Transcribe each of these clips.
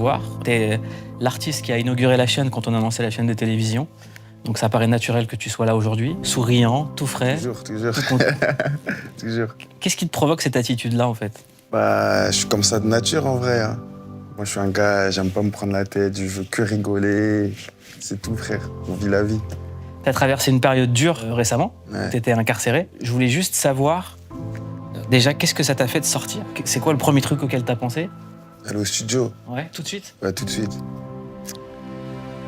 Voir. T'es l'artiste qui a inauguré la chaîne quand on a lancé la chaîne de télévision. Donc ça paraît naturel que tu sois là aujourd'hui, souriant, tout frais. Toujours. Tout content. Toujours. Qu'est-ce qui te provoque cette attitude-là en fait? Bah, je suis comme ça de nature en vrai. Hein. Moi, je suis un gars, j'aime pas me prendre la tête, je veux que rigoler. C'est tout, frère. On vit la vie. T'as traversé une période dure récemment, Ouais. t'étais incarcéré. Je voulais juste savoir, déjà, qu'est-ce que ça t'a fait de sortir? C'est quoi le premier truc auquel t'as pensé? Aller au studio, Ouais, tout de suite. ouais, tout de suite.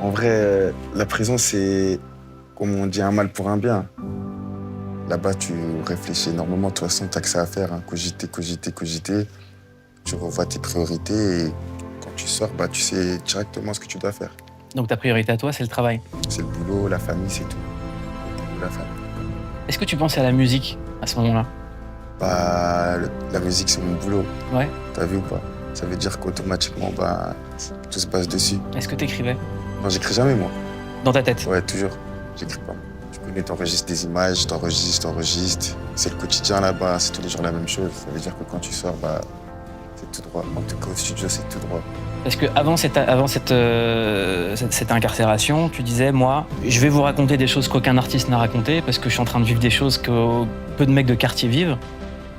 En vrai, la prison, c'est, comme on dit, un mal pour un bien. Là-bas, tu réfléchis énormément. De toute façon, t'as que ça à faire. Hein. Cogiter. Tu revois tes priorités et quand tu sors, bah, tu sais directement ce que tu dois faire. Donc ta priorité à toi, c'est le travail. C'est le boulot, la famille, c'est tout. La famille. Est-ce que tu pensais à la musique à ce moment-là? Bah, la musique, c'est mon boulot. Ouais. T'as vu ou pas? Ça veut dire qu'automatiquement, bah, tout se passe dessus. Est-ce que t'écrivais? Non, j'écris jamais, moi. Dans ta tête? Ouais, toujours. J'écris pas. Tu connais, t'enregistres des images, t'enregistres. C'est le quotidien là-bas, c'est tous les jours la même chose. Ça veut dire que quand tu sors, bah, c'est tout droit. En tout cas, au studio, c'est tout droit. Parce que avant cette incarcération, tu disais, moi, je vais vous raconter des choses qu'aucun artiste n'a racontées parce que je suis en train de vivre des choses que peu de mecs de quartier vivent.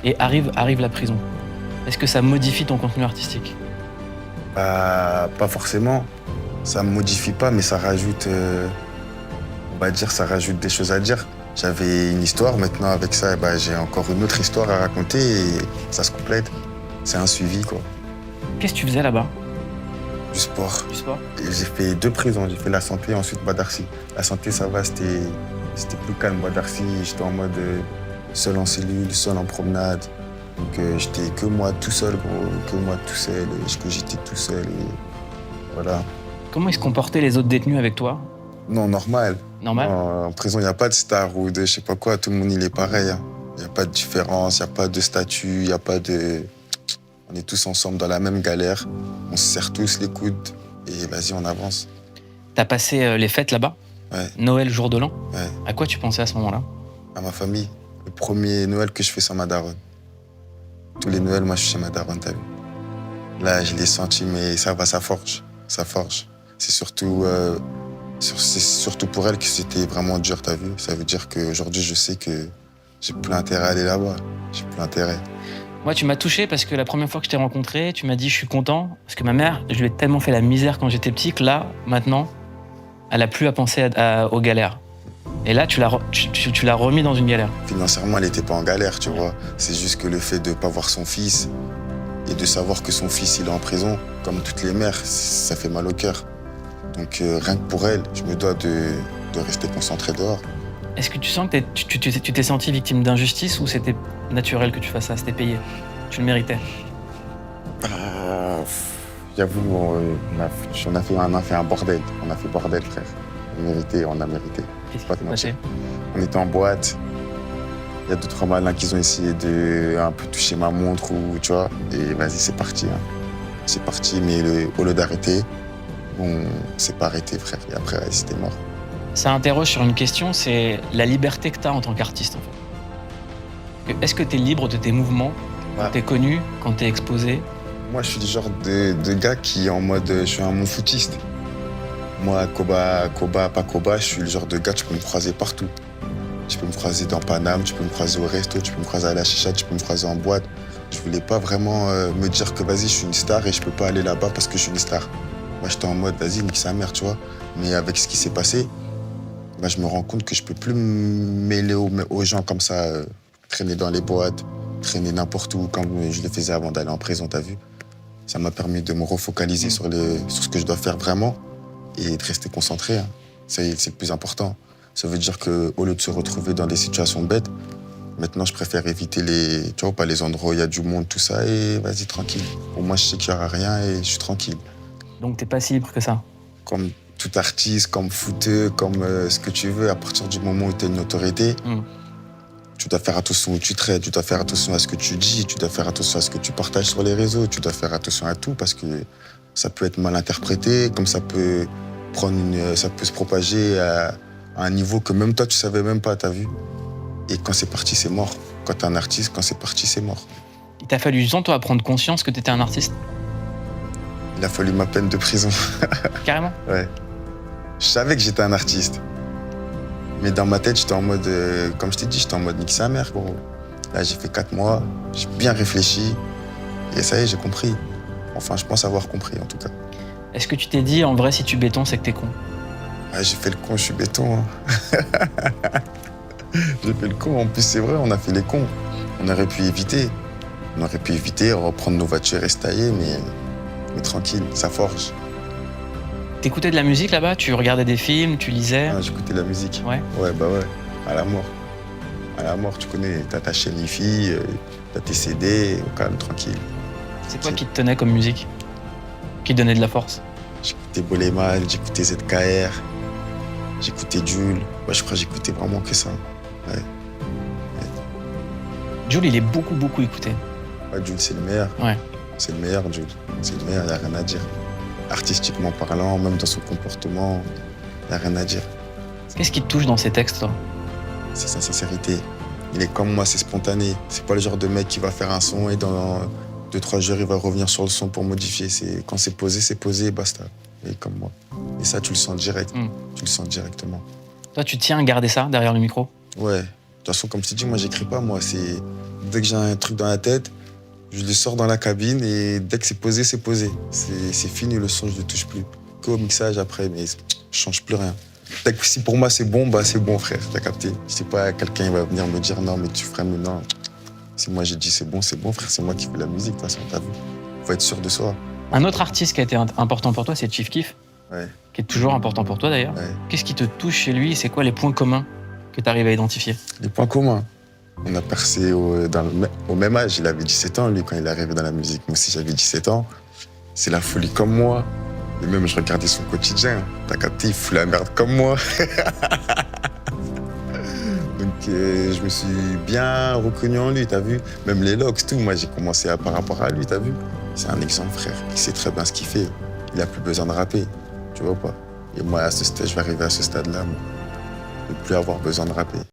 Et arrive la prison. Est-ce que ça modifie ton contenu artistique? Bah, pas forcément. Ça me modifie pas, mais ça rajoute, on va dire, ça rajoute des choses à dire. J'avais une histoire, maintenant avec ça, bah, j'ai encore une autre histoire à raconter et ça se complète. C'est un suivi, quoi. Qu'est-ce que tu faisais là-bas? Du sport. Du sport? Et j'ai fait 2 prisons. J'ai fait la santé et ensuite Bois d'Arcy. La santé, ça va, c'était plus calme. Bois d'Arcy, j'étais en mode seul en cellule, seul en promenade. Donc j'étais que moi tout seul, gros, que moi tout seul. Et je cogitais tout seul. Et voilà. Comment ils se comportaient les autres détenus avec toi? Non, normal. Normal? En prison, il n'y a pas de star ou de je sais pas quoi. Tout le monde, il est pareil. Hein. Il n'y a pas de différence, il n'y a pas de statut, il n'y a pas de... On est tous ensemble dans la même galère. On se serre tous les coudes. Et vas-y, on avance. T'as passé les fêtes là-bas? Ouais. Noël, jour de l'an? Ouais. À quoi tu pensais à ce moment-là? À ma famille. Le premier Noël que je fais sans ma daronne. Tous les Noëls, moi, je suis chez ma daronne, t'as vu. Là, je l'ai senti, mais ça va, ça forge. Ça forge. C'est surtout pour elle que c'était vraiment dur, t'as vu. Ça veut dire qu'aujourd'hui, je sais que j'ai plus intérêt à aller là-bas. J'ai plus intérêt. Moi, tu m'as touché parce que la première fois que je t'ai rencontré, tu m'as dit je suis content. Parce que ma mère, je lui ai tellement fait la misère quand j'étais petit que là, maintenant, elle a plus à penser aux galères. Et là, tu l'as remis dans une galère. Financièrement, elle n'était pas en galère, tu vois. C'est juste que le fait de ne pas voir son fils et de savoir que son fils, il est en prison, comme toutes les mères, ça fait mal au cœur. Donc rien que pour elle, je me dois de rester concentré dehors. Est-ce que tu sens que tu t'es senti victime d'injustice ou c'était naturel que tu fasses ça? C'était payé? Tu le méritais? J'avoue, on a fait un bordel. On a fait bordel, frère. On a mérité. Qu'est-ce qui Pas s'est te passé? mentir. On était en boîte. Il y a 2-3 malins qui ont essayé de un peu toucher ma montre ou tu vois. Et vas-y, c'est parti. Hein. C'est parti, mais au lieu d'arrêter, on s'est pas arrêté, frère. Et après, vas-y, c'était mort. Ça interroge sur une question, c'est la liberté que tu as en tant qu'artiste, en fait. Est-ce que tu es libre de tes mouvements quand Ouais. tu es connu, quand tu es exposé? Moi, je suis du genre de gars qui est en mode, je suis un mon-footiste. Moi, Koba, pas Koba, je suis le genre de gars, tu peux me croiser partout. Tu peux me croiser dans Paname, tu peux me croiser au resto, tu peux me croiser à la chicha, tu peux me croiser en boîte. Je voulais pas vraiment me dire que vas-y, je suis une star et je peux pas aller là-bas parce que je suis une star. Moi, j'étais en mode, vas-y, nique sa mère, tu vois. Mais avec ce qui s'est passé, bah, je me rends compte que je peux plus me mêler aux gens comme ça, traîner dans les boîtes, traîner n'importe où, comme je le faisais avant d'aller en prison, t'as vu. Ça m'a permis de me refocaliser sur ce que je dois faire vraiment et de rester concentré. Hein. C'est le plus important. Ça veut dire qu'au lieu de se retrouver dans des situations bêtes, maintenant, je préfère éviter tu vois, pas les endroits où il y a du monde, tout ça, et vas-y, tranquille. Au moins, je sais qu'il n'y aura rien et je suis tranquille. Donc t'es pas si libre que ça? Comme tout artiste, comme footeux, comme ce que tu veux, à partir du moment où tu as une autorité, tu dois faire attention où tu traites, tu dois faire attention à ce que tu dis, tu dois faire attention à ce que tu partages sur les réseaux, tu dois faire attention à tout parce que ça peut être mal interprété, comme ça peut se propager à un niveau que même toi, tu savais même pas, t'as vu. Et quand c'est parti, c'est mort. Quand t'es un artiste, quand c'est parti, c'est mort. Il t'a fallu du temps, toi, à prendre conscience que t'étais un artiste? Il a fallu ma peine de prison. Carrément. Ouais. Je savais que j'étais un artiste. Mais dans ma tête, j'étais en mode, comme je t'ai dit, j'étais en mode nique sa mère, gros. Là, j'ai fait 4 mois, j'ai bien réfléchi. Et ça y est, j'ai compris. Enfin, je pense avoir compris, en tout cas. Est-ce que tu t'es dit, en vrai, si tu béton, c'est que t'es con? Ouais, j'ai fait le con, je suis béton. Hein. J'ai fait le con. En plus, c'est vrai, on a fait les cons. On aurait pu éviter. On aurait pu éviter, reprendre nos voitures et se tailler, mais tranquille, ça forge. T'écoutais de la musique là-bas? Tu regardais des films? Tu lisais? Ah, j'écoutais la musique. Ouais. Ouais, bah ouais. À la mort. À la mort, tu connais. T'as ta chaîne IFI, t'as tes CD, au calme, tranquille. C'est quoi qui te tenait comme musique? Qui te donnait de la force? J'écoutais Boleman, j'écoutais ZKR, j'écoutais Jul. Ouais, je crois que j'écoutais vraiment que ça. Ouais. Jul, il est beaucoup, beaucoup écouté. Ouais, Jul, c'est le meilleur. Ouais. C'est le meilleur, Jul. C'est le meilleur, il n'y a rien à dire. Artistiquement parlant, même dans son comportement, il n'y a rien à dire. Qu'est-ce qui te touche dans ces textes, toi? C'est sa sincérité. Il est comme moi, c'est spontané. C'est pas le genre de mec qui va faire un son et dans 2-3 jours, il va revenir sur le son pour modifier. Quand c'est posé et basta. Il est comme moi. Et ça, tu le sens direct. Tu le sens directement. Toi, tu tiens à garder ça derrière le micro? Ouais. De toute façon, comme je te dis, moi, j'écris pas, moi. Dès que j'ai un truc dans la tête, je le sors dans la cabine et dès que c'est posé, c'est posé. C'est fini, le son, je le touche plus. Qu'au mixage après, mais je change plus rien. Si pour moi c'est bon, bah c'est bon, frère, t'as capté. C'est pas quelqu'un qui va venir me dire non, mais tu ferais, mais non. Si moi j'ai dit c'est bon, frère, c'est moi qui fais la musique, de toute façon, t'as vu. Faut être sûr de soi. Un autre artiste qui a été important pour toi, c'est Chief Keef, Ouais, qui est toujours important pour toi d'ailleurs. ouais. Qu'est-ce qui te touche chez lui? C'est quoi les points communs que tu arrives à identifier? Les points communs. On a percé au même âge. Il avait 17 ans, lui, quand il est arrivé dans la musique. Moi aussi, j'avais 17 ans. C'est la folie comme moi. Et même, je regardais son quotidien. T'as capté, il fout la merde comme moi. Donc, je me suis bien reconnu en lui, t'as vu. Même les locks, tout. Moi, j'ai commencé par rapport à lui, t'as vu. C'est un exemple, frère. Il sait très bien ce qu'il fait. Il a plus besoin de rapper. Tu vois pas. Et moi, à ce stade, je vais arriver à ce stade-là, moi. Ne plus avoir besoin de rapper.